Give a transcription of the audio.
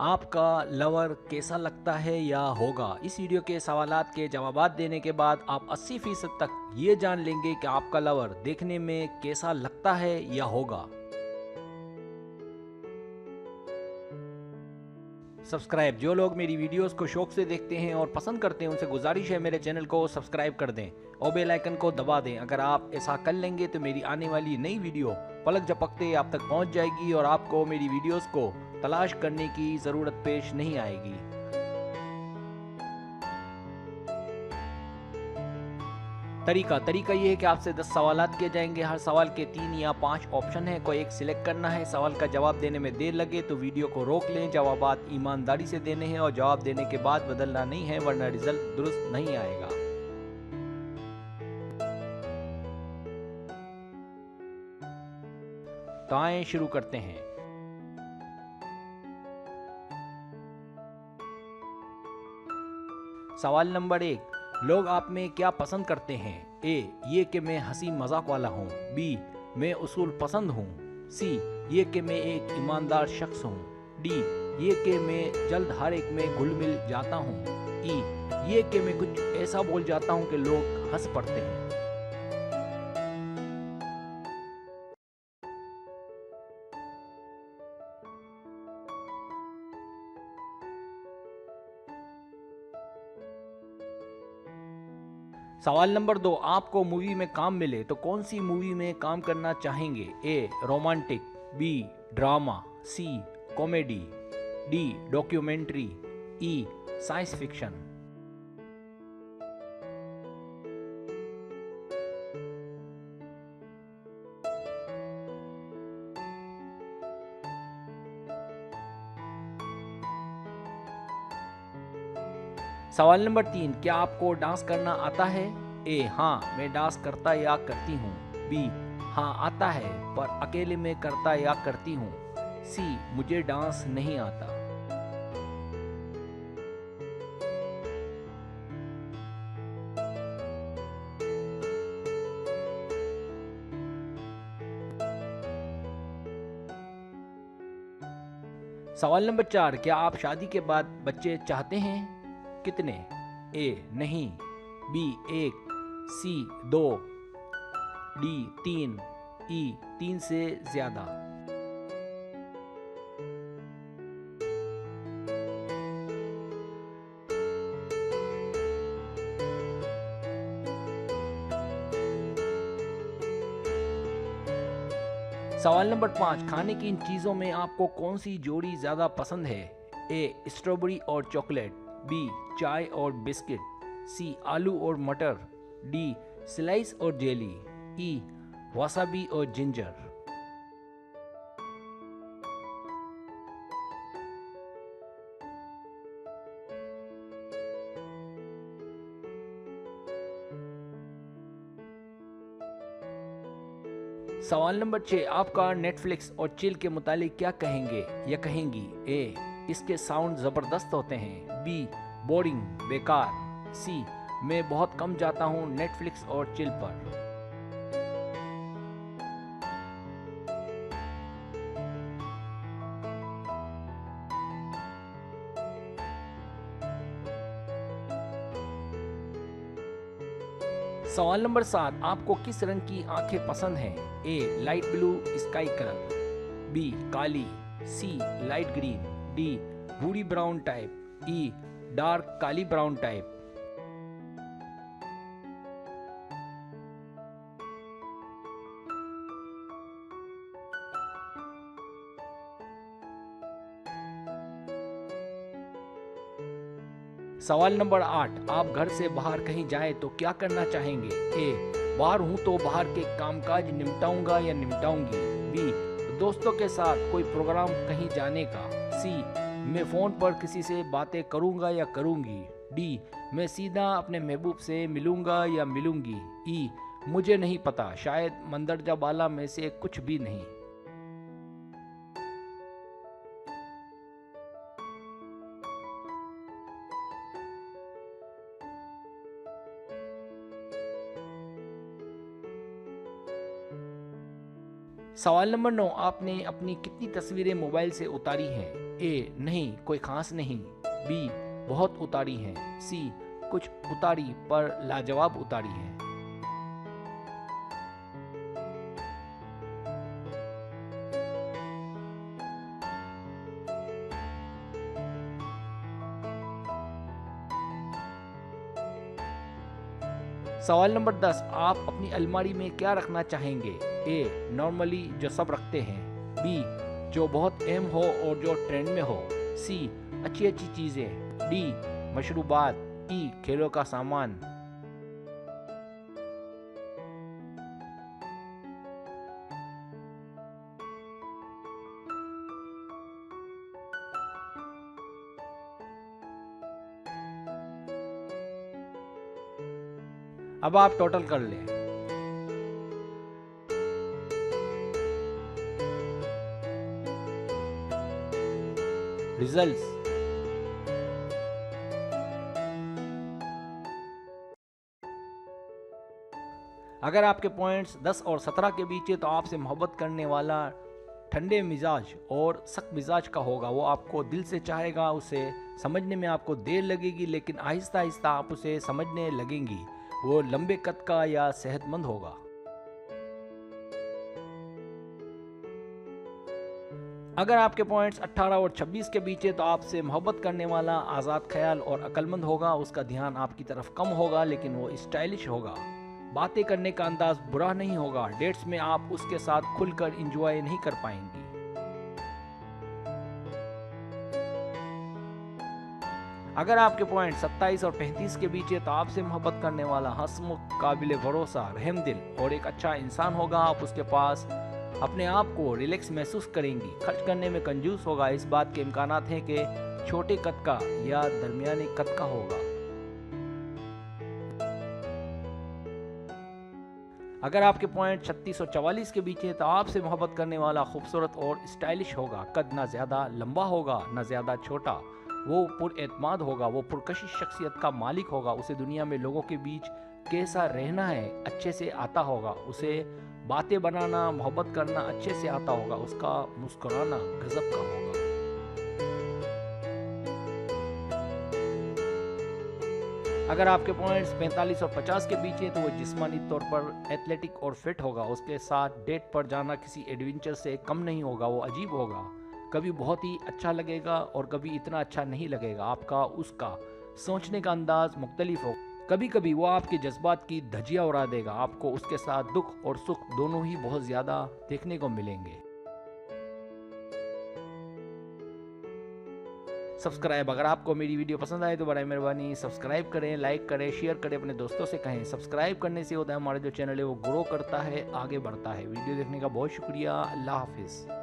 आपका लवर कैसा लगता है या होगा? इस वीडियो के सवालात के जवाबात देने के बाद आप 80% तक ये जान लेंगे कि आपका लवर देखने में कैसा लगता है या होगा। सब्सक्राइब, जो लोग मेरी वीडियोस को शौक से देखते हैं और पसंद करते हैं उनसे गुजारिश है मेरे चैनल को सब्सक्राइब कर दें और बेल आइकन को दबा दें। अगर आप ऐसा कर लेंगे तो मेरी आने वाली नई वीडियो पलक झपकते आप तक पहुंच जाएगी और आपको मेरी वीडियोस को तलाश करने की ज़रूरत पेश नहीं आएगी। तरीका ये है कि आपसे 10 सवालात किए जाएंगे। हर सवाल के 3 या 5 ऑप्शन है, कोई एक सिलेक्ट करना है। सवाल का जवाब देने में देर लगे तो वीडियो को रोक लें। जवाबात ईमानदारी से देने हैं और जवाब देने के बाद बदलना नहीं है, वरना रिजल्ट दुरुस्त नहीं आएगा। तो आइए शुरू करते हैं। सवाल नंबर 1, लोग आप में क्या पसंद करते हैं? ए, ये कि मैं हंसी मजाक वाला हूँ। बी, मैं उसूल पसंद हूँ। सी, ये कि मैं एक ईमानदार शख्स हूँ। डी, ये कि मैं जल्द हर एक में घुल मिल जाता हूँ। ई, ये कि मैं कुछ ऐसा बोल जाता हूँ कि लोग हंस पड़ते हैं। सवाल नंबर 2, आपको मूवी में काम मिले तो कौन सी मूवी में काम करना चाहेंगे? A, romantic. B, drama. C, comedy. D, documentary. E, science fiction. सवाल नंबर 3, क्या आपको डांस करना आता है? ए, हाँ, मैं डांस करता या करती हूँ। बी, हाँ आता है पर अकेले में करता या करती हूँ। सी, मुझे डांस नहीं आता। सवाल नंबर 4, क्या आप शादी के बाद बच्चे चाहते हैं? कितने? ए, नहीं। बी, 1। सी, 2। डी, 3। ई, 3 से ज्यादा। सवाल नंबर 5, खाने की इन चीज़ों में आपको कौन सी जोड़ी ज़्यादा पसंद है? ए, स्ट्रॉबेरी और चॉकलेट। बी, चाय और बिस्किट। सी, आलू और मटर। डी, स्लाइस और जेली। ई, वसाबी और जिंजर। सवाल नंबर 6, आपका नेटफ्लिक्स और चिल के मुतालिक क्या कहेंगे या कहेंगी? ए, इसके साउंड ज़बरदस्त होते हैं। बी, बोरिंग, बेकार। सी, मैं बहुत कम जाता हूँ नेटफ्लिक्स और चिल पर। सवाल नंबर 7, आपको किस रंग की आंखें पसंद हैं? A, light blue sky colour. B, काली। C, light green. डी, भूरी ब्राउन टाइप। ई, डार्क काली ब्राउन टाइप। सवाल नंबर 8, आप घर से बाहर कहीं जाएं तो क्या करना चाहेंगे? ए, बाहर हूं तो बाहर के कामकाज निपटाऊंगा या निपटाऊंगी। बी, दोस्तों के साथ कोई प्रोग्राम कहीं जाने का। सी, मैं फ़ोन पर किसी से बातें करूंगा या करूंगी। डी, मैं सीधा अपने महबूब से मिलूंगा या मिलूंगी। ई, मुझे नहीं पता, शायद मंदरजा बाला में से कुछ भी नहीं। सवाल नंबर 9, आपने अपनी कितनी तस्वीरें मोबाइल से उतारी हैं? ए नहीं, कोई खास नहीं। बी बहुत उतारी हैं। सी कुछ उतारी पर लाजवाब उतारी हैं। सवाल नंबर 10, आप अपनी अलमारी में क्या रखना चाहेंगे? ए नॉर्मली जो सब रखते हैं। बी जो बहुत अहम हो और जो ट्रेंड में हो। सी अच्छी अच्छी चीज़ें। डी मशरूबात। ई खेलों का सामान। अब आप टोटल कर लें। रिजल्ट्स। अगर आपके पॉइंट्स 10 और 17 के बीच है तो आपसे मोहब्बत करने वाला ठंडे मिजाज और सख्त मिजाज का होगा। वो आपको दिल से चाहेगा, उसे समझने में आपको देर लगेगी लेकिन आहिस्ता आहिस्ता आप उसे समझने लगेंगी। वो लंबे कद का या सेहतमंद होगा। अगर आपके पॉइंट्स 18 और 26 के बीच है तो आपसे मोहब्बत करने वाला आज़ाद ख्याल और अक्लमंद होगा। उसका ध्यान आपकी तरफ कम होगा लेकिन वो स्टाइलिश होगा। बातें करने का अंदाज बुरा नहीं होगा। डेट्स में आप उसके साथ खुलकर एंजॉय नहीं कर पाएंगी। अगर आपके पॉइंट 27 और 35 के बीच है तो आपसे मोहब्बत करने वाला हंसमुख, काबिल भरोसा, रहमदिल और एक अच्छा इंसान होगा। आप उसके पास अपने आप को रिलैक्स महसूस करेंगी। खर्च करने में कंजूस होगा। इस बात के इम्कानात हैं कि छोटे कद का या दरमियाने कद का होगा। अगर आपके पॉइंट 36 और 44 के बीच है तो आपसे मोहब्बत करने वाला खूबसूरत और स्टाइलिश होगा। कद ना ज़्यादा लंबा होगा ना ज़्यादा छोटा। वो पुरएतमाद होगा। वो पुरकशिश शख्सियत का मालिक होगा। उसे दुनिया में लोगों के बीच कैसा रहना है अच्छे से आता होगा। उसे बातें बनाना, मोहब्बत करना अच्छे से आता होगा। उसका मुस्कुराना गजब का होगा। अगर आपके पॉइंट्स 45 और 50 के बीच है तो वो जिस्मानी तौर पर एथलेटिक और फिट होगा। उसके साथ डेट पर जाना किसी एडवेंचर से कम नहीं होगा। वो अजीब होगा। कभी बहुत ही अच्छा लगेगा और कभी इतना अच्छा नहीं लगेगा। आपका उसका सोचने का अंदाज मुख्तलिफ होगा। कभी कभी वो आपके जज्बात की धज्जियां उड़ा देगा। आपको उसके साथ दुख और सुख दोनों ही बहुत ज़्यादा देखने को मिलेंगे। सब्सक्राइब, अगर आपको मेरी वीडियो पसंद आए तो बड़ी मेहरबानी सब्सक्राइब करें, लाइक करें, शेयर करें, अपने दोस्तों से कहें। सब्सक्राइब करने से होता है हमारा जो चैनल है वो ग्रो करता है, आगे बढ़ता है। वीडियो देखने का बहुत शुक्रिया। अल्लाह हाफिज़।